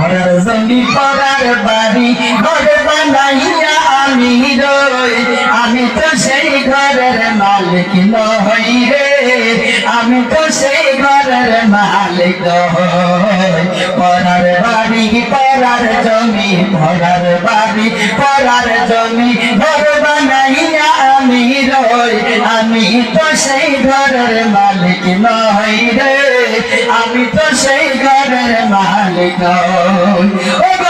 পরার জমি পরার বাড়ি ঘর বানাইয়া আমি রই আমি তো সেই ঘরের মালিক নই রে আমি তো সেই ঘরের মালিক নই পরার বাড়ি পরার জমি পরার বাড়ি পরার জমি ঘর বানাইয়া আমি রই আমি তো সেই ঘরের মালিক নই রে আমি তো সেই ঘরের মালিক নই